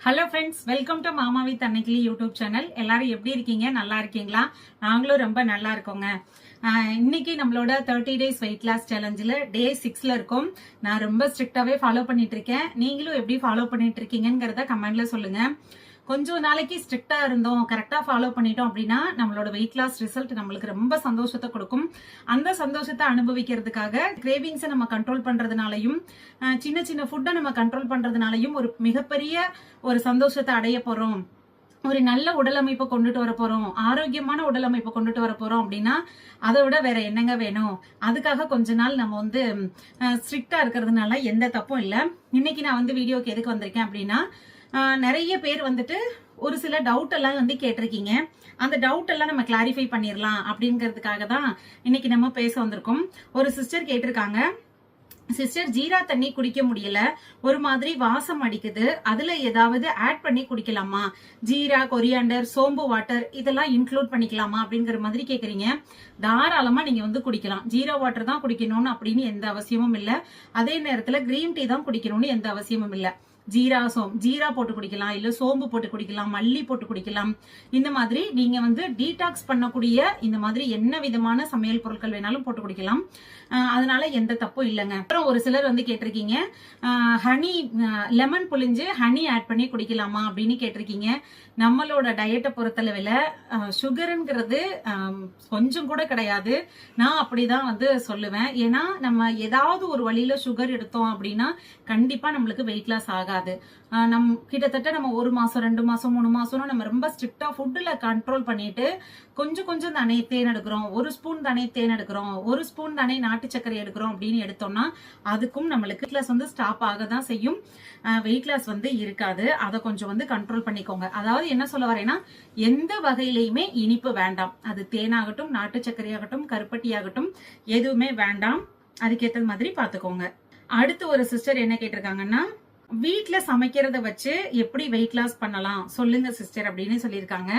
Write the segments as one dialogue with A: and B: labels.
A: Hello friends, welcome to மாமாவி தன்னைக்கிளி YouTube channel. எல்லாரும் எப்படி இருக்கீங்க? நல்லா இருக்கீங்களா? நாங்களும் ரொம்ப நல்லா இருக்கோங்க. இன்னைக்கு நம்மளோட 30 டேஸ் வெயிட் லாஸ் சேலஞ்சில் டே 6ல இருக்கோம். நான் ரொம்ப ஸ்ட்ரிக்டாவே ஃபாலோ பண்ணிட்டு இருக்கேன். நீங்களும் எப்படி ஃபாலோ பண்ணிட்டு இருக்கீங்கிறத கமெண்ட்ல சொல்லுங்க. கொஞ்சம் நாளைக்கு ஸ்ட்ரிக்டா இருந்தோம், கரெக்டா ஃபாலோ பண்ணிட்டோம் அப்படின்னா நம்மளோட வெயிட் லாஸ் ரிசல்ட் நம்மளுக்கு ரொம்ப சந்தோஷத்தை கொடுக்கும். அந்த சந்தோஷத்தை அனுபவிக்கிறதுக்காக கிரேவிங்ஸை நம்ம கண்ட்ரோல் பண்றதுனாலையும் சின்ன சின்ன ஃபுட்டை நம்ம கண்ட்ரோல் பண்றதுனாலையும் ஒரு மிகப்பெரிய ஒரு சந்தோஷத்தை அடைய போறோம். ஒரு நல்ல உடலமைப்பை கொண்டுட்டு வர போறோம், ஆரோக்கியமான உடலமைப்பை கொண்டுட்டு வர போறோம் அப்படின்னா அதை விட வேற என்னங்க வேணும்? அதுக்காக கொஞ்ச நாள் நம்ம ஸ்ட்ரிக்டா இருக்கிறதுனால எந்த தப்பும் இல்லை. இன்னைக்கு நான் வீடியோக்கு எதுக்கு வந்திருக்கேன் அப்படின்னா, நிறைய பேர் ஒரு சில டவுட் எல்லாம் கேட்டிருக்கீங்க. அந்த டவுட் எல்லாம் நம்ம கிளாரிஃபை பண்ணிடலாம் அப்படிங்கிறதுக்காக தான் இன்னைக்கு நம்ம பேச வந்திருக்கோம். ஒரு சிஸ்டர் கேட்டிருக்காங்க, சிஸ்டர் ஜீரா தண்ணி குடிக்க முடியல, ஒரு மாதிரி வாசம் அடிக்குது, அதுல ஏதாவது ஆட் பண்ணி குடிக்கலாமா? ஜீரா, கொரியாண்டர், சோம்பு வாட்டர் இதெல்லாம் இன்க்ளூட் பண்ணிக்கலாமா அப்படிங்கிற மாதிரி கேக்குறீங்க. தாராளமா நீங்க குடிக்கலாம். ஜீரா வாட்டர் தான் குடிக்கணும்னு அப்படின்னு எந்த அவசியமும் இல்லை. அதே நேரத்துல கிரீன் டீ தான் குடிக்கணும்னு எந்த அவசியமும் இல்லை. ஜீரா போட்டு குடிக்கலாம், இல்ல சோம்பு போட்டு குடிக்கலாம், மல்லி போட்டு குடிக்கலாம். இந்த மாதிரி நீங்க டீடாக்ஸ் பண்ணக்கூடிய இந்த மாதிரி என்ன விதமான சமையல் பொருட்கள் வேணாலும் போட்டு குடிக்கலாம். அதனால எந்த தப்பும் இல்லைங்க. அப்புறம் ஒரு சிலர் கேட்டிருக்கீங்க, ஹனி லெமன் புளிஞ்சு ஹனி ஆட் பண்ணி குடிக்கலாமா அப்படின்னு கேட்டிருக்கீங்க. நம்மளோட டயட்டை பொறுத்தளவுல சுகருங்கிறது கொஞ்சம் கூட கிடையாது. நான் அப்படிதான் சொல்லுவேன். ஏன்னா நம்ம ஏதாவது ஒரு வழியில சுகர் எடுத்தோம் அப்படின்னா கண்டிப்பா நம்மளுக்கு வெயிட் லாஸ் ஆகாது. கிட்டத்தட்ட நம்ம 1 மாசம் 2 மாசம் 3 மாசம் நம்ம ரொம்ப ஸ்ட்ரிக்டா ஃபுட்ல கண்ட்ரோல் பண்ணிட்டு கொஞ்சம் கொஞ்சம் தானே தேன் எடுக்கிறோம், 1 ஸ்பூன் தானே தேன் எடுக்கிறோம், 1 ஸ்பூன் தானே நாட்டு சர்க்கரை எடுக்கிறோம் அப்படின்னு எடுத்தோம்னா அதுக்கும் நம்மளுக்கு வெயிட் லாஸ் ஸ்டாப் ஆக தான் செய்யும். வெயிட் லாஸ் இருக்காது. அதை கொஞ்சம் கண்ட்ரோல் பண்ணிக்கோங்க. அதாவது என்ன சொல்ல வரேன்னா, எந்த வகையிலையுமே இனிப்பு வேண்டாம். அது தேனாகட்டும், நாட்டு சர்க்கரையாகட்டும், கருப்பட்டியாகட்டும், எதுவுமே வேண்டாம். அதுக்கேற்ற மாதிரி பாத்துக்கோங்க. அடுத்து ஒரு சிஸ்டர் என்ன கேட்டிருக்காங்கன்னா, வீட்டுல சமைக்கிறத வச்சு எப்படி வெயிட் லாஸ் பண்ணலாம் சொல்லுங்க சிஸ்டர் அப்படின்னு சொல்லியிருக்காங்க.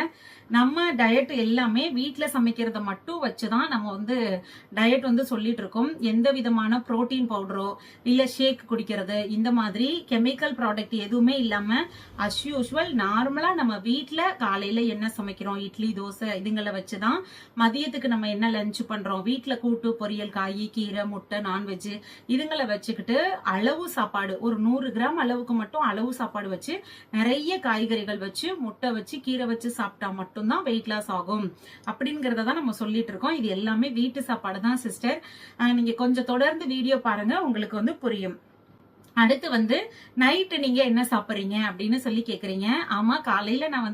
A: நம்ம டயட் எல்லாமே வீட்டுல சமைக்கிறத மட்டும் வச்சுதான் நம்ம டயட் சொல்லிட்டு இருக்கோம். எந்த விதமான புரோட்டீன் பவுடரோ இல்ல ஷேக் குடிக்கிறது இந்த மாதிரி கெமிக்கல் ப்ராடக்ட் எதுவுமே இல்லாம அஸ் யூஸ்வல் நார்மலா நம்ம வீட்டுல காலையில என்ன சமைக்கிறோம், இட்லி தோசை இதுங்களை வச்சுதான் மதியத்துக்கு நம்ம என்ன லஞ்ச் பண்றோம், வீட்டுல கூட்டு பொரியல், காய், கீரை, முட்டை, நான்வெஜ் இதுங்களை வச்சுக்கிட்டு அளவு சாப்பாடு ஒரு 100 கிராம் அளவுக்கு மட்டும் அளவு சாப்பாடு வச்சு நிறைய காய்கறிகள் வச்சு முட்டை வச்சு கீரை வச்சு சாப்பிட்டா மட்டும்தான் வெயிட் லாஸ் ஆகும் அப்படிங்கறத நம்ம சொல்லிட்டு இருக்கோம். இது எல்லாமே வீட்டு சாப்பாடு தான் சிஸ்டர். நீங்க கொஞ்சம் தொடர்ந்து வீடியோ பாருங்க, உங்களுக்கு புரியும். அடுத்து நைட்டு நீங்க என்ன சாப்பிடுறீங்க அப்படின்னு சொல்லி கேக்குறீங்க. ஆமா, காலையில நான்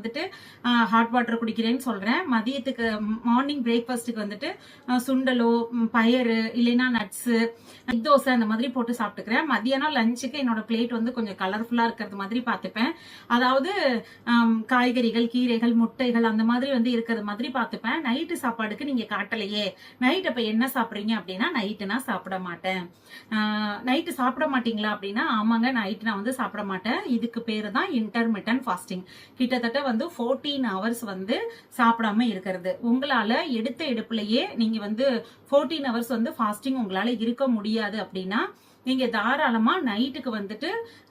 A: ஹாட் வாட்டர் குடிக்கிறேன்னு சொல்றேன். மதியத்துக்கு மார்னிங் பிரேக்ஃபாஸ்ட்டுக்கு சுண்டலோ பயறு இல்லைன்னா நட்ஸ், தோசை அந்த மாதிரி போட்டு சாப்பிட்டுக்கிறேன். மதியானம் லஞ்சுக்கு என்னோட பிளேட் கொஞ்சம் கலர்ஃபுல்லா இருக்கிறது மாதிரி பார்த்துப்பேன். அதாவது காய்கறிகள், கீரைகள், முட்டைகள் அந்த மாதிரி இருக்கிறது மாதிரி பார்த்துப்பேன். நைட்டு சாப்பாடுக்கு நீங்க காட்டலையே, நைட் அப்ப என்ன சாப்பிடுறீங்க அப்படின்னா, நைட்டு நான் சாப்பிட மாட்டேன். நைட்டு சாப்பிட மாட்டீங்களா அப்படின்னா, ஆமாங்க, நைட் நான் சாப்பிட மாட்டேன். இதுக்கு பேரு தான் இன்டர்மிட்டன்ட் ஃபாஸ்டிங். கிட்டத்தட்ட 14 ஹவர்ஸ் சாப்பிடாம இருக்கிறது. உங்களால எடுத்த எடுப்புலயே நீங்க 14 ஹவர்ஸ் ஃபாஸ்டிங் உங்களால இருக்க முடியாது அப்படின்னா நீங்க தாராளமா நைட்டுக்கு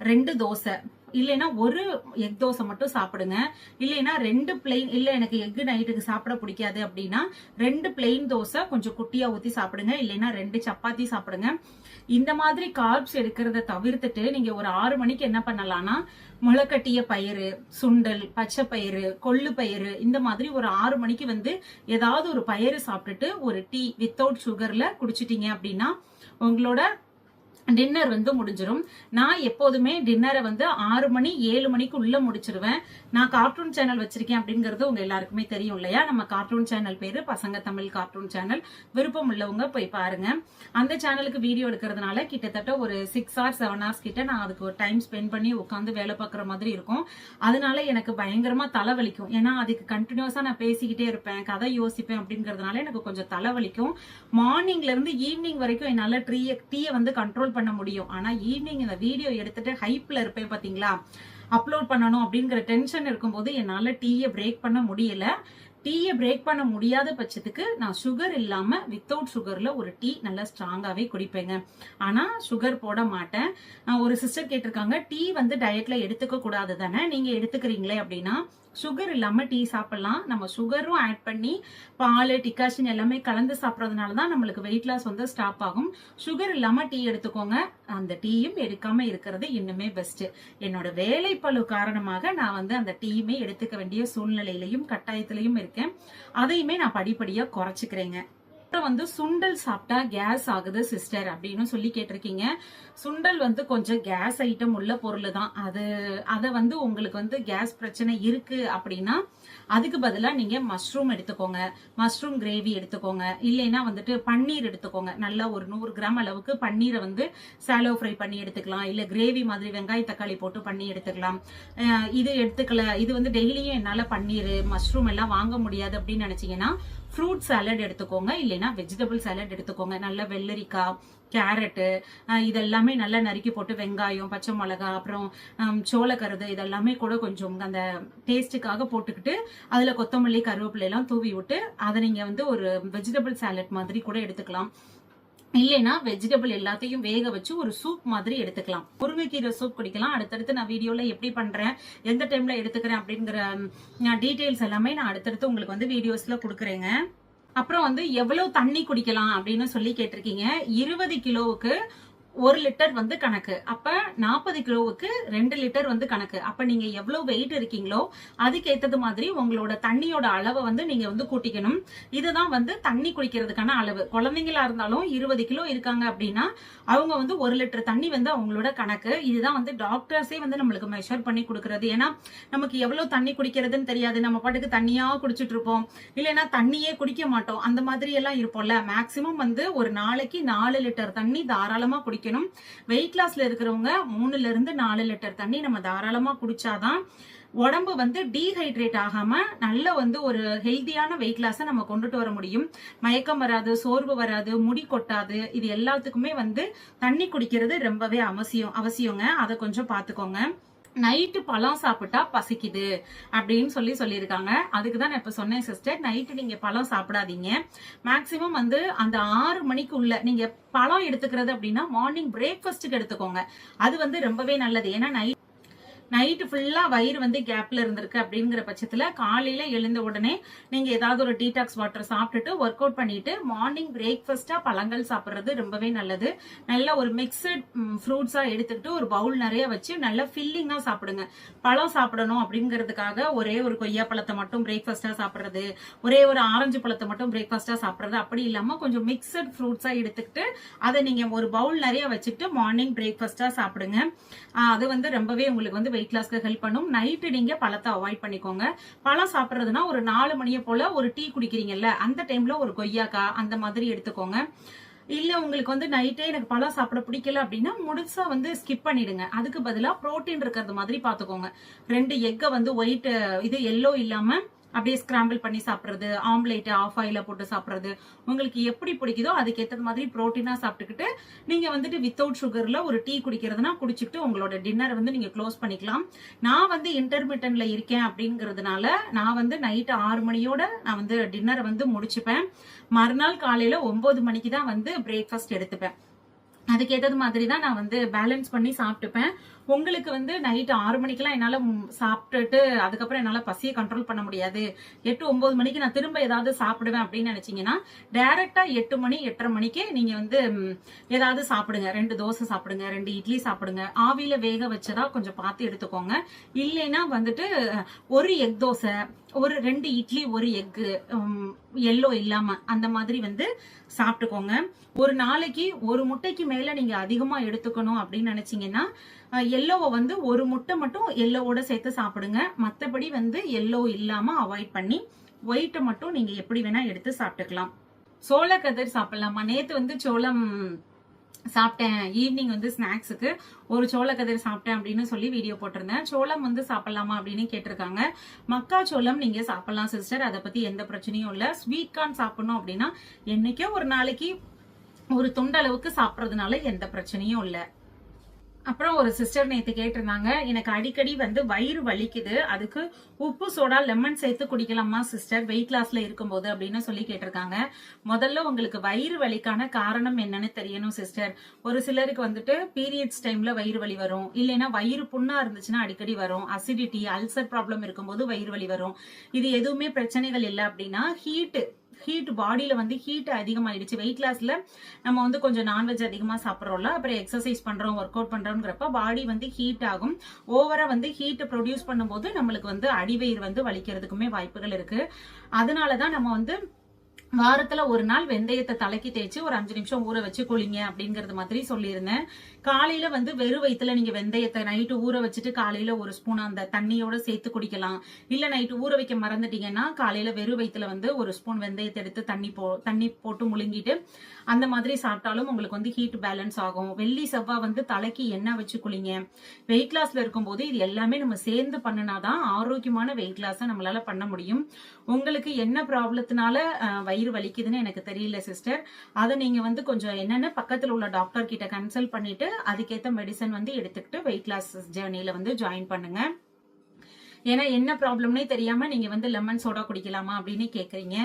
A: 2 தோசை இல்லைன்னா 1 எக் தோசை மட்டும் சாப்பிடுங்க. இல்லைன்னா 2 பிளெயின், இல்ல எனக்கு எக் நைட்டுக்கு சாப்பிட பிடிக்காது அப்படின்னா 2 பிளெயின் தோசை கொஞ்சம் குட்டியா ஊத்தி சாப்பிடுங்க. இல்லைன்னா 2 சப்பாத்தி சாப்பிடுங்க. இந்த மாதிரி கார்ப்ஸ் எடுக்கிறத தவிர்த்துட்டு நீங்க ஒரு 6 மணிக்கு என்ன பண்ணலாம்னா, முளைக்கட்டிய பயிறு, சுண்டல், பச்சை பயிறு, கொள்ளு பயிறு இந்த மாதிரி ஒரு 6 மணிக்கு ஏதாவது ஒரு பயிறு சாப்பிட்டுட்டு ஒரு டீ வித்தவுட் சுகர்ல குடிச்சிட்டீங்க அப்படின்னா உங்களோட டின்னர் முடிஞ்சிடும். நான் எப்போதுமே டின்னரை 6 மணி 7 மணிக்கு உள்ள முடிச்சிருவேன். நான் கார்ட்டூன் சேனல் வச்சிருக்கேன் அப்படிங்கிறது உங்க எல்லாருக்குமே தெரியும் இல்லையா? நம்ம கார்ட்டூன் சேனல் பேரு பசங்க தமிழ் கார்ட்டூன் சேனல். விருப்பம் உள்ளவங்க போய் பாருங்க. அந்த சேனலுக்கு வீடியோ எடுக்கிறதுனால கிட்டத்தட்ட ஒரு 6 hours 7 hours கிட்ட நான் அதுக்கு ஒரு டைம் ஸ்பெண்ட் பண்ணி உட்காந்து வேலை பார்க்குற மாதிரி இருக்கும். அதனால எனக்கு பயங்கரமா தலைவலிக்கும். ஏன்னா அதுக்கு கண்டினியூஸா நான் பேசிக்கிட்டே இருப்பேன், கதை யோசிப்பேன் அப்படிங்கறதுனால எனக்கு கொஞ்சம் தலைவலிக்கும். மார்னிங்ல இருந்து ஈவினிங் வரைக்கும் என்னால டீயை கண்ட்ரோல் பண்ண முடியும். ஆனா ஈவினிங் இந்த வீடியோ எடுத்துட்டு ஹைப்ல இருப்பேன் பாத்தீங்களா, அப்லோட் பண்ணணும் அப்படிங்கிற டென்ஷன் இருக்கும்போது என்னால டீயை பிரேக் பண்ண முடியல. டீயை பிரேக் பண்ண முடியாத பட்சத்துக்கு நான் சுகர் இல்லாம வித்தவுட் சுகர்ல ஒரு டீ நல்லா ஸ்ட்ராங்காவே குடிப்பேங்க. ஆனா சுகர் போட மாட்டேன். ஒரு சிஸ்டர் கேட்டிருக்காங்க, டீ வந்து டயட்ல எடுத்துக்க கூடாது தானே, நீங்க எடுத்துக்கிறீங்களே அப்படின்னா, சுகர் இல்லாம டீ சாப்பிடலாம். நம்ம சுகரும் ஆட் பண்ணி பால் டிகாஷன் எல்லாமே கலந்து சாப்பிட்றதுனால தான் நம்மளுக்கு வெயிட் லாஸ் வந்து ஸ்டாப் ஆகும். சுகர் இல்லாம டீ எடுத்துக்கோங்க. அந்த டீயும் எடுக்காம இருக்கிறது இன்னுமே பெஸ்ட். என்னோட வேலைப்பளு காரணமாக நான் வந்து அந்த டீயுமே எடுத்துக்க வேண்டிய சூழ்நிலையிலையும் கட்டாயத்திலையும் இருக்கேன். அதையுமே நான் படிப்படியா குறைச்சிக்கிறேங்க. அப்புறம் வந்து சுண்டல் சாப்பிட்டா கேஸ் ஆகுது சிஸ்டர் அப்படின்னு சொல்லி கேட்டிருக்கீங்க. சுண்டல் வந்து கொஞ்சம் கேஸ் ஐட்டம் உள்ள பொருள் தான். அதை வந்து உங்களுக்கு வந்து கேஸ் பிரச்சனை இருக்கு அப்படின்னா அதுக்கு பதிலாக நீங்க மஷ்ரூம் எடுத்துக்கோங்க, மஷ்ரூம் கிரேவி எடுத்துக்கோங்க, இல்லைன்னா வந்துட்டு பன்னீர் எடுத்துக்கோங்க. நல்லா ஒரு 100 கிராம் அளவுக்கு பன்னீரை வந்து சாலோ ஃப்ரை பண்ணி எடுத்துக்கலாம், இல்ல கிரேவி மாதிரி வெங்காய தக்காளி போட்டு பண்ணி எடுத்துக்கலாம். இது எடுத்துக்கல, இது வந்து டெய்லியும் என்னால பன்னீர் மஷ்ரூம் எல்லாம் வாங்க முடியாது அப்படின்னு நினைச்சீங்கன்னா ஃப்ரூட் சாலட் எடுத்துக்கோங்க, இல்லைன்னா வெஜிடபிள் சாலட் எடுத்துக்கோங்க. நல்ல வெள்ளரிக்காய், கேரட்டு இதெல்லாமே நல்லா நறுக்கி போட்டு வெங்காயம், பச்சை மிளகா, அப்புறம் சோளக்கருது இதெல்லாமே கூட கொஞ்சம் அந்த டேஸ்ட்டுக்காக போட்டுக்கிட்டு அதுல கொத்தமல்லி கருவேப்பிலை எல்லாம் தூவி விட்டு அதை நீங்க வந்து ஒரு வெஜிடபிள் சாலட் மாதிரி கூட எடுத்துக்கலாம். இல்லைன்னா வெஜிடபிள் எல்லாத்தையும் வேக வச்சு ஒரு சூப் மாதிரி எடுத்துக்கலாம். முருங்கைக்கீரை சூப் குடிக்கலாம். அடுத்தடுத்து நான் வீடியோல எப்படி பண்றேன், எந்த டைம்ல எடுத்துக்கிறேன் அப்படிங்கிற டீடைல்ஸ் எல்லாமே நான் அடுத்தடுத்து உங்களுக்கு வந்து வீடியோஸ்ல கொடுக்குறேங்க. அப்புறம் வந்து எவ்வளவு தண்ணி குடிக்கலாம் அப்படின்னு சொல்லி கேட்டிருக்கீங்க. 20 கிலோவுக்கு 1 லிட்டர் வந்து கணக்கு. அப்ப 40 கிலோவுக்கு 2 லிட்டர் வந்து கணக்கு. அப்ப நீங்க எவ்வளவு வெயிட் இருக்கீங்களோ அதுக்கு ஏத்தது மாதிரி உங்களோட தண்ணியோட அளவை வந்து நீங்க வந்து கூட்டிக்கணும். இதுதான் வந்து தண்ணி குடிக்கிறதுக்கான அளவு. குழந்தைங்களா இருந்தாலும் 20 கிலோ இருக்காங்க அப்படின்னா அவங்க வந்து 1 லிட்டர் தண்ணி வந்து அவங்களோட கணக்கு. இதுதான் வந்து டாக்டர்ஸே வந்து நம்மளுக்கு மெஷர் பண்ணி கொடுக்கறது. ஏன்னா நமக்கு எவ்வளவு தண்ணி குடிக்கிறதுன்னு தெரியாது. நம்ம பாட்டுக்கு தண்ணியா குடிச்சிட்டு இருப்போம், இல்லைன்னா தண்ணியே குடிக்க மாட்டோம். அந்த மாதிரி எல்லாம் இருப்போம்ல. மேக்சிமம் வந்து ஒரு நாளைக்கு 4 லிட்டர் தண்ணி தாராளமா குடிக்கணும். வெயிட் லாஸ்ல இருக்கிறவங்க 3ல இருந்து 4 லிட்டர் தண்ணி நம்ம தாராளமா குடிச்சாதான் உடம்பு வந்து டீஹைட்ரேட் ஆகாம நல்ல வந்து ஒரு ஹெல்தியான வெயிட் லாஸை நம்ம கொண்டுட்டு வர முடியும். மயக்கம் வராது, சோர்வு வராது, முடி கொட்டாது. இது எல்லாத்துக்குமே வந்து தண்ணி குடிக்கிறது ரொம்பவே அவசியங்க. அதை கொஞ்சம் பாத்துக்கோங்க. நைட்டு பழம் சாப்பிட்டா பசிக்குது அப்படின்னு சொல்லியிருக்காங்க. அதுக்குதான் நான் இப்ப சொன்னேன் சிஸ்டர், நைட்டு நீங்க பழம் சாப்பிடாதீங்க. மேக்சிமம் வந்து அந்த 6 மணிக்குள்ள நீங்க பழம் எடுத்துக்கிறது அப்படின்னா மார்னிங் பிரேக்ஃபாஸ்ட்டுக்கு எடுத்துக்கோங்க. அது வந்து ரொம்பவே நல்லது. ஏன்னா நைட்டு ஃபுல்லா வயிறு வந்து கேப்ல இருந்திருக்கு அப்படிங்கிற பட்சத்துல காலையில எழுந்த உடனே நீங்க ஏதாவது ஒரு டீடாக்ஸ் வாட்டர் சாப்பிட்டுட்டு ஒர்க் அவுட் பண்ணிட்டு மார்னிங் பிரேக்ஃபாஸ்டா பழங்கள் சாப்பிடுறது ரொம்பவே நல்லது. நல்ல ஒரு மிக்சட் ஃப்ரூட்ஸா எடுத்துக்கிட்டு ஒரு பவுல் நிறைய வச்சு நல்லா ஃபில்லிங்கா சாப்பிடுங்க. பழம் சாப்பிடணும் அப்படிங்கிறதுக்காக ஒரே ஒரு கொய்யா பழத்தை மட்டும் பிரேக்ஃபாஸ்டா சாப்பிடுறது, ஒரே ஒரு ஆரஞ்சு பழத்தை மட்டும் பிரேக்ஃபாஸ்டா சாப்பிடுறது, அப்படி இல்லாம கொஞ்சம் மிக்சட் ஃப்ரூட்ஸா எடுத்துக்கிட்டு அதை நீங்க ஒரு பவுல் நிறைய வச்சுக்கிட்டு மார்னிங் பிரேக்ஃபாஸ்டா சாப்பிடுங்க. அது வந்து ரொம்பவே உங்களுக்கு வந்து வெயிட் லாஸ்க்கு ஹெல்ப் பண்ணும். நைட்டு நீங்க பழத்தை அவாய்ட் பண்ணிக்கோங்க. பழம் சாப்பிடுறதுனா ஒரு 4 மணியை போல ஒரு டீ குடிக்கிறீங்கல்ல அந்த டைம்ல ஒரு கொய்யாக்காய் அந்த மாதிரி எடுத்துக்கோங்க. இல்ல உங்களுக்கு வந்து நைட்டே எனக்கு பழம் சாப்பிட பிடிக்கல அப்படின்னா முழுசா வந்து ஸ்கிப் பண்ணிடுங்க. அதுக்கு பதிலா புரோட்டீன் இருக்கிறது மாதிரி பாத்துக்கோங்க. 2 எக்கை வந்து ஒயிட் இது எல்லோ இல்லாம அப்படியே ஸ்கிராம்பிள் பண்ணி சாப்பிடுறது, ஆம்லேட் ஆஃப் ஆயில போட்டு சாப்பிடுறது, உங்களுக்கு எப்படி பிடிக்குதோ அதுக்கு ஏற்ற மாதிரி புரோட்டீனா சாப்பிட்டுக்கிட்டு நீங்க வந்துட்டு வித்தவுட் சுகர்ல ஒரு டீ குடிக்கிறதுனா குடிச்சிட்டு உங்களோட டின்னர் வந்து நீங்க க்ளோஸ் பண்ணிக்கலாம். நான் வந்து இன்டர்மிட்டன்ட்ல இருக்கேன் அப்படிங்கறதுனால நான் வந்து நைட் 6 மணியோட நான் வந்து டின்னரை வந்து முடிச்சுப்பேன். மறுநாள் காலையில 9 மணிக்கு தான் வந்து பிரேக்ஃபாஸ்ட் எடுத்துப்பேன். அதுக்கேற்றது மாதிரி தான் நான் வந்து பேலன்ஸ் பண்ணி சாப்பிட்டுப்பேன். உங்களுக்கு வந்து நைட் 6 மணிக்கெல்லாம் என்னால சாப்பிட்டுட்டு அதுக்கப்புறம் என்னால பசியை கண்ட்ரோல் பண்ண முடியாது, 8-9 மணிக்கு நான் திரும்ப ஏதாவது சாப்பிடுவேன் அப்படின்னு நினைச்சீங்கன்னா டைரக்டா 8 மணி 8:30 மணிக்கு நீங்க வந்து ஏதாவது சாப்பிடுங்க. 2 தோசை சாப்பிடுங்க, 2 இட்லி சாப்பிடுங்க. ஆவியில வேக வச்சதா கொஞ்சம் பார்த்து எடுத்துக்கோங்க. இல்லைன்னா வந்துட்டு ஒரு எக் தோசை, ஒரு 2 இட்லி, ஒரு எக்கு எல்லோ இல்லாம அந்த மாதிரி வந்து சாப்பிட்டுக்கோங்க. ஒரு நாளைக்கு ஒரு முட்டைக்கு மேல நீங்க அதிகமா எடுத்துக்கணும் அப்படின்னு நினைச்சீங்கன்னா எல்லோவை வந்து ஒரு முட்டை மட்டும் எல்லோவோட சேர்த்து சாப்பிடுங்க. மற்றபடி வந்து எல்லோ இல்லாம அவாய்ட் பண்ணி ஒயிட்டை மட்டும் நீங்க எப்படி வேணா எடுத்து சாப்பிட்டுக்கலாம். சோளக்கதிர் சாப்பிடலாமா? நேத்து வந்து சோளம் சாப்பிட்டேன், ஈவினிங் வந்து ஸ்நாக்ஸுக்கு ஒரு சோளக்கதிர் சாப்பிட்டேன் அப்படின்னு சொல்லி வீடியோ போட்டிருந்தேன். சோளம் வந்து சாப்பிடலாமா அப்படின்னு கேட்டிருக்காங்க. மக்காச்சோளம் நீங்க சாப்பிடலாம் சிஸ்டர், அதை பத்தி எந்த பிரச்சனையும் இல்ல. ஸ்வீட் கார்ன் சாப்பிடணும் அப்படின்னா என்னைக்கோ ஒரு நாளைக்கு ஒரு துண்டளவுக்கு சாப்பிட்றதுனால எந்த பிரச்சனையும் இல்லை. அப்புறம் ஒரு சிஸ்டர் நேத்து கேட்டிருந்தாங்க, எனக்கு அடிக்கடி வந்து வயிறு வலிக்குது, அதுக்கு உப்பு சோடா லெமன் சேர்த்து குடிக்கலாமா சிஸ்டர் வெயிட் லாஸ்ல இருக்கும்போது அப்படின்னு சொல்லி கேட்டிருக்காங்க. முதல்ல உங்களுக்கு வயிறு வலிக்கான காரணம் என்னன்னு தெரியணும் சிஸ்டர். ஒரு சிலருக்கு வந்துட்டு பீரியட்ஸ் டைம்ல வயிறு வலி வரும், இல்லைன்னா வயிறு புண்ணா இருந்துச்சுன்னா அடிக்கடி வரும், அசிடிட்டி அல்சர் ப்ராப்ளம் இருக்கும்போது வயிறு வலி வரும். இது எதுவுமே பிரச்சனைகள் இல்லை அப்படின்னா ஹீட் பாடியில வந்து ஹீட் அதிகமாயிடுச்சு. வெயிட் லாஸ்ல நம்ம வந்து கொஞ்சம் நான்வெஜ் அதிகமா சாப்பிட்றோம்ல, அப்புறம் எக்ஸசைஸ் பண்றோம், ஒர்க் அவுட் பண்றோம்ங்கிறப்ப பாடி வந்து ஹீட் ஆகும். ஓவரா வந்து ஹீட் ப்ரொடியூஸ் பண்ணும்போது நம்மளுக்கு வந்து அடிவயிறு வந்து வலிக்கிறதுக்குமே வாய்ப்புகள் இருக்கு. அதனாலதான் நம்ம வந்து வாரத்துல ஒரு நாள் வெந்தயத்தை தலைக்கு தேய்ச்சி ஒரு 5 நிமிஷம் ஊற வச்சு குளிங்க அப்படிங்கறது மாதிரி சொல்லியிருந்தேன். காலையில வந்து வெறும் வயிற்றுல நீங்க வெந்தயத்தை நைட்டு ஊற வச்சுட்டு காலையில ஒரு ஸ்பூன் அந்த தண்ணியோட சேர்த்து குடிக்கலாம். இல்ல நைட்டு ஊற வைக்க மறந்துட்டீங்கன்னா காலையில வெறும் வயிற்றுல வந்து ஒரு ஸ்பூன் வெந்தயத்தை எடுத்து தண்ணி போட்டு முழுங்கிட்டு அந்த மாதிரி சாப்பிட்டாலும் உங்களுக்கு வந்து ஹீட் பேலன்ஸ் ஆகும். வெள்ளி செவ்வாய் வந்து தலைக்கு எண்ணெய் வச்சு குளிங்க. வெயிட் லாஸ்ல இருக்கும்போது இது எல்லாமே நம்ம சேர்ந்து பண்ணினாதான் ஆரோக்கியமான வெயிட் லாஸை நம்மளால பண்ண முடியும். உங்களுக்கு என்ன ப்ராப்ளத்தினால வயிறு வலிக்குதுன்னு எனக்கு தெரியல சிஸ்டர். அதை நீங்க வந்து கொஞ்சம் என்னென்ன பக்கத்துல உள்ள டாக்டர் கிட்ட கன்சல்ட் பண்ணிட்டு அதுக்கேற்ற மெடிசன் வந்து எடுத்துக்கிட்டு வெயிட் லாஸ் ஜேர்னில வந்து ஜாயின் பண்ணுங்க. ஏன்னா என்ன ப்ராப்ளம்னே தெரியாம நீங்க வந்து லெமன் சோடா குடிக்கலாமா அப்படின்னு கேக்குறீங்க.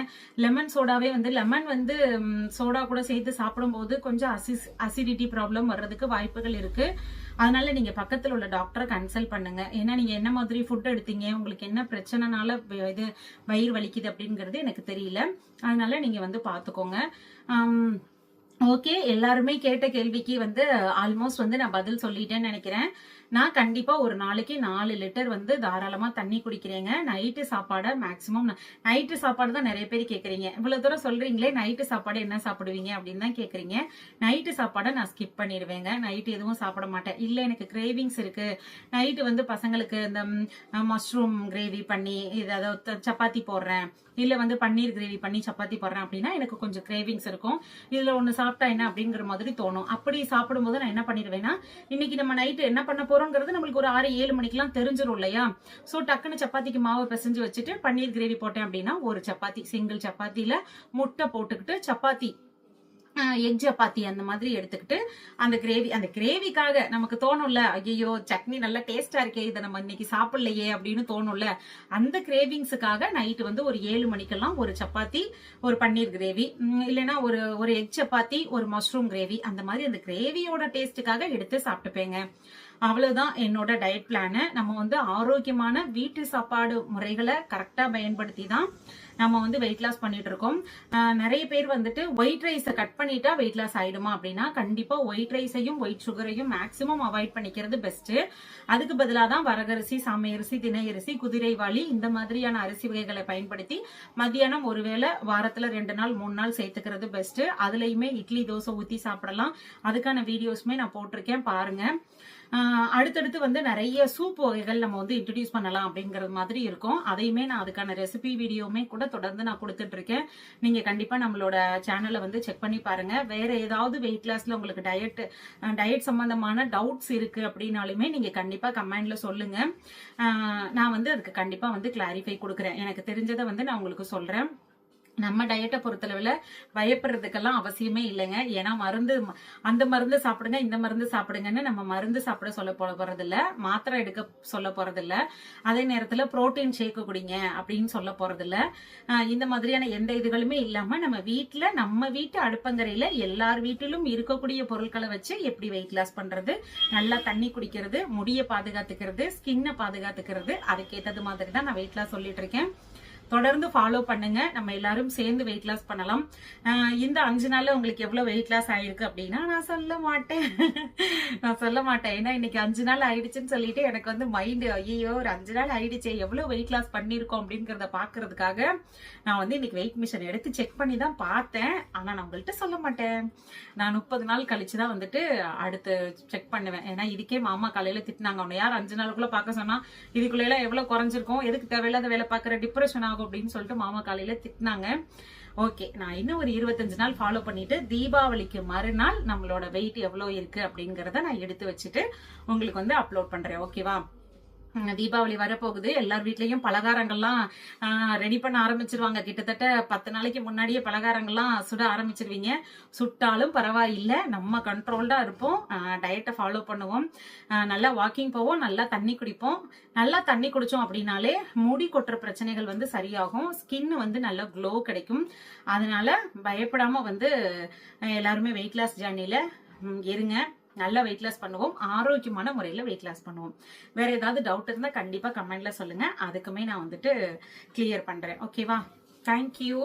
A: லெமன் சோடாவே வந்து லெமன் வந்து சோடா கூட சேர்த்து சாப்பிடும்போது கொஞ்சம் அசிடிட்டி ப்ராப்ளம் வர்றதுக்கு வாய்ப்புகள் இருக்கு. அதனால நீங்க பக்கத்துல உள்ள டாக்டரை கன்சல்ட் பண்ணுங்க. ஏன்னா நீங்க என்ன மாதிரி ஃபுட் எடுத்தீங்க, உங்களுக்கு என்ன பிரச்சனைனால இது வயிறு வலிக்குது அப்படிங்கிறது எனக்கு தெரியல. அதனால நீங்க வந்து பாத்துக்கோங்க. ஓகே, எல்லாருமே கேட்ட கேள்விக்கு வந்து ஆல்மோஸ்ட் வந்து நான் பதில் சொல்லிட்டேன்னு நினைக்கிறேன். நான் கண்டிப்பா ஒரு நாளைக்கு 4 லிட்டர் வந்து தாராளமா தண்ணி குடிக்கிறேங்க. நைட்டு சாப்பாடை மேக்சிமம் நைட்டு சாப்பாடு தான் நிறைய பேர் கேக்குறீங்க. இவ்வளவு தூரம் சொல்றீங்களே, நைட்டு சாப்பாடு என்ன சாப்பிடுவீங்க அப்படின்னு தான் கேக்குறீங்க. நைட்டு சாப்பாடை நான் ஸ்கிப் பண்ணிடுவேங்க. நைட்டு எதுவும் சாப்பிட மாட்டேன். இல்ல எனக்கு கிரேவிங்ஸ் இருக்கு, நைட்டு வந்து பசங்களுக்கு இந்த மஷ்ரூம் கிரேவி பண்ணி அதாவது சப்பாத்தி போடுறேன், இல்ல வந்து பன்னீர் கிரேவி பண்ணி சப்பாத்தி போடுறேன் அப்படின்னா எனக்கு கொஞ்சம் கிரேவிங்ஸ் இருக்கும். இதுல ஒண்ணு சாப்பிட்டா என்ன அப்படிங்கிற மாதிரி தோணும். அப்படி சாப்பிடும்போது நான் என்ன பண்ணிடுவேன்னா, இன்னைக்கு நம்ம நைட்டு என்ன பண்ண போறோங்கிறது நம்மளுக்கு ஒரு 6-7 மணிக்கெல்லாம் தெரிஞ்சிடும் இல்லையா. சோ டக்குன்னு சப்பாத்திக்கு மாவு பிசைஞ்சு வச்சுட்டு பன்னீர் கிரேவி போட்டேன் அப்படின்னா ஒரு சப்பாத்தி, சிங்கிள் சப்பாத்தில முட்டை போட்டுக்கிட்டு சப்பாத்தி, எக் சப்பாத்தி அந்த மாதிரி எடுத்துக்கிட்டு அந்த கிரேவிக்காக நமக்கு தோணும்ல, ஐயோ சட்னி நல்லா டேஸ்டா இருக்கே, இதை நம்ம இன்னைக்கு சாப்பிடலையே அப்படின்னு தோணும்ல, அந்த கிரேவிங்ஸுக்காக நைட்டு வந்து ஒரு 7 மணிக்கெல்லாம் ஒரு சப்பாத்தி, ஒரு பன்னீர் கிரேவி, இல்லைன்னா ஒரு எக் சப்பாத்தி, ஒரு மஷ்ரூம் கிரேவி, அந்த மாதிரி அந்த கிரேவியோட டேஸ்ட்டுக்காக எடுத்து சாப்பிட்டுப்பேங்க. அவ்வளவுதான் என்னோட டயட் பிளான். நம்ம வந்து ஆரோக்கியமான வீட்டு சாப்பாடு முறைகளை கரெக்டா பயன்படுத்தி தான் நம்ம வந்து வெயிட் லாஸ் பண்ணிட்டு இருக்கோம். நிறைய பேர் வந்துட்டு ஒயிட் ரைஸை கட் பண்ணிட்டா வெயிட் லாஸ் ஆயிடுமா அப்படின்னா, கண்டிப்பா ஒயிட் ரைஸையும் ஒயிட் சுகரையும் மேக்சிமம் அவாய்ட் பண்ணிக்கிறது பெஸ்ட். அதுக்கு பதிலாக தான் வரகரிசி, சாமையரிசி, திணையரிசி, குதிரைவாளி இந்த மாதிரியான அரிசி வகைகளை பயன்படுத்தி மத்தியானம் ஒருவேளை வாரத்துல 2 நாள் 3 நாள் சேர்த்துக்கிறது பெஸ்ட். அதுலயுமே இட்லி தோசை ஊத்தி சாப்பிடலாம். அதுக்கான வீடியோஸ்மே நான் போட்டிருக்கேன், பாருங்க. அடுத்தடுத்து வந்து நிறைய சூப் வகைகள் நம்ம வந்து இன்ட்ரடியூஸ் பண்ணலாம் அப்படிங்கறது மாதிரி இருக்கும். அதையுமே நான் அதுக்கான ரெசிபி வீடியோமே கூட தொடர்ந்து நான் கொடுத்துட்டு இருக்கேன். நீங்க கண்டிப்பா நம்மளோட சேனலை வந்து செக் பண்ணி பாருங்க. வேற ஏதாவது வெயிட் லாஸ்ல உங்களுக்கு டயட் சம்பந்தமான டவுட்ஸ் இருக்கு அப்படின்னாலுமே நீங்க கண்டிப்பா கமெண்ட்ல சொல்லுங்க. நான் வந்து அதுக்கு கண்டிப்பா வந்து கிளாரிஃபை கொடுக்குறேன். எனக்கு தெரிஞ்சதை வந்து நான் உங்களுக்கு சொல்றேன். நம்ம டயட்டை பொறுத்தளவுல பயப்படுறதுக்கெல்லாம் அவசியமே இல்லைங்க. ஏன்னா அந்த மருந்து சாப்பிடுங்க, இந்த மருந்து சாப்பிடுங்கன்னு நம்ம மருந்து சாப்பிட சொல்ல போறதில்ல, மாத்திரை எடுக்க சொல்ல போறதில்ல, அதே நேரத்துல புரோட்டீன் ஷேக் குடிங்க அப்படின்னு சொல்ல போறதில்ல. இந்த மாதிரியான எந்த இதுகளுமே இல்லாம நம்ம வீட்டு அடுப்பங்கரையில எல்லார் வீட்டிலும் இருக்கக்கூடிய பொருட்களை வச்சு எப்படி வெயிட் லாஸ் பண்றது, நல்லா தண்ணி குடிக்கிறது, முடிய பாதுகாத்துக்கிறது, ஸ்கின்னை பாதுகாத்துக்கிறது, அதுக்கேற்றது மாதிரி தான் நான் வெயிட் லாஸ் சொல்லிட்டு இருக்கேன். தொடர்ந்து ஃபாலோ பண்ணுங்க. நம்ம எல்லாரும் சேர்ந்து வெயிட் லாஸ் பண்ணலாம். இந்த 5 நாள்ல உங்களுக்கு எவ்வளவு வெயிட் லாஸ் ஆயிருக்கு அப்படின்னா நான் சொல்ல மாட்டேன். ஏன்னா இன்னைக்கு 5 நாள் ஆயிடுச்சுன்னு சொல்லிட்டு எனக்கு வந்து மைண்ட் ஐயோ ஒரு 5 நாள் ஆயிடுச்சு எவ்வளவு வெயிட் லாஸ் பண்ணிருக்கோம் அப்படிங்கறத பாக்குறதுக்காக நான் வந்து இன்னைக்கு வெயிட் மிஷின் எடுத்து செக் பண்ணி தான் பார்த்தேன். ஆனா நான் உங்கள்கிட்ட சொல்ல மாட்டேன். நான் 30 நாள் கழிச்சுதான் வந்துட்டு அடுத்து செக் பண்ணுவேன். ஏன்னா இதுக்கே மாமா காலையில திட்டினாங்க, உன்னை யார் 5 நாளுக்குள்ள பார்க்க சொன்னா, இதுக்குள்ள எல்லாம் எவ்வளவு குறைஞ்சிருக்கும், எதுக்கு தேவையில்லாத வேலை பாக்குற, டிப்ரெஷன் அப்படின்னு சொல்லிட்டு மாமா காலையில திட்டினாங்க. ஓகே, நான் இன்னும் ஒரு 25 நாள் ஃபாலோ பண்ணிட்டு தீபாவளிக்கு மறுநாள் நம்மளோட வெயிட் எவ்வளவு இருக்கு அப்படிங்கறத நான் எடுத்து வச்சுட்டு உங்களுக்கு வந்து அப்லோட் பண்றேன். ஓகேவா? தீபாவளி வரப்போகுது. எல்லார் வீட்லயும் பலகாரங்கள்லாம் ரெடி பண்ண ஆரம்பிச்சிருவாங்க. கிட்டத்தட்ட 10 நாளைக்கு முன்னாடியே பலகாரங்கள்லாம் சுட ஆரம்பிச்சிருவீங்க. சுட்டாலும் பரவாயில்லை, நம்ம கண்ட்ரோல்டா இருப்போம். டயட்டை ஃபாலோ பண்ணுவோம். நல்லா வாக்கிங் போவோம், நல்லா தண்ணி குடிப்போம். நல்லா தண்ணி குடிச்சோம் அப்படின்னாலே முடி கொட்டுற பிரச்சனைகள் வந்து சரியாகும். ஸ்கின் வந்து நல்லா க்ளோ கிடைக்கும். அதனால பயப்படாம வந்து எல்லாருமே வெயிட் லாஸ் ஜர்னில இருங்க. நல்லா வெயிட் லாஸ் பண்ணுவோம். ஆரோக்கியமான முறையில் வெயிட் லாஸ் பண்ணுவோம். வேற ஏதாவது டவுட் இருந்தா கண்டிப்பா கமெண்ட்ல சொல்லுங்க. அதுக்குமே நான் வந்துட்டு கிளியர் பண்றேன். ஓகேவா? தேங்க்யூ.